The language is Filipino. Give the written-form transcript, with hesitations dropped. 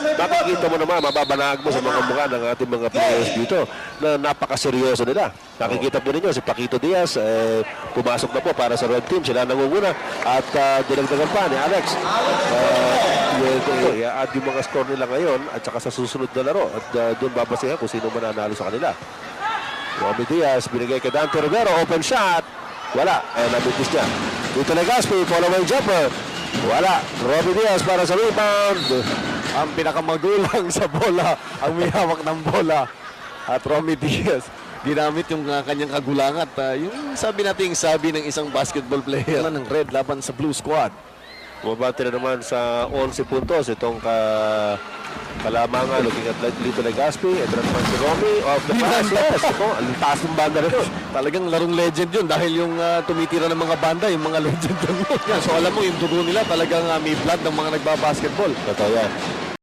makikita mo naman, mababanag mo sa mga mukha ng ating mga players dito na napakaseryoso nila. Nakikita po ninyo si Paquito Diaz, pumasok na po para sa red team. Sila nangunguna at dinagdagan pa ni Alex. I-add yung mga score nila ngayon at saka sa susunod na laro. At doon babasihan kung sino mananalo sa kanila. Romy Diaz, binigay kay Dante Rivero, open shot. Wala, nabitis niya. Dito Legaspi, follow-away jumper. Wala, Romy Diaz para sa rebound. Ang pinakamagulang sa bola, ang may hawak ng bola. At Romy Diaz, ginamit yung kanyang kagulangan at yung sabi ng isang basketball player ng red laban sa blue squad. Bumabati na naman sa 11 puntos itong kalamangan looking at Lito Legaspi. Ito na naman si Romy of the pass. Yes, ang taas ng banda na ito. Talagang larong legend yun dahil yung tumitira ng mga banda, yung mga legend yun. So alam mo, yung dugo nila talagang may blood ng mga nagbabasketball. Totoo yan.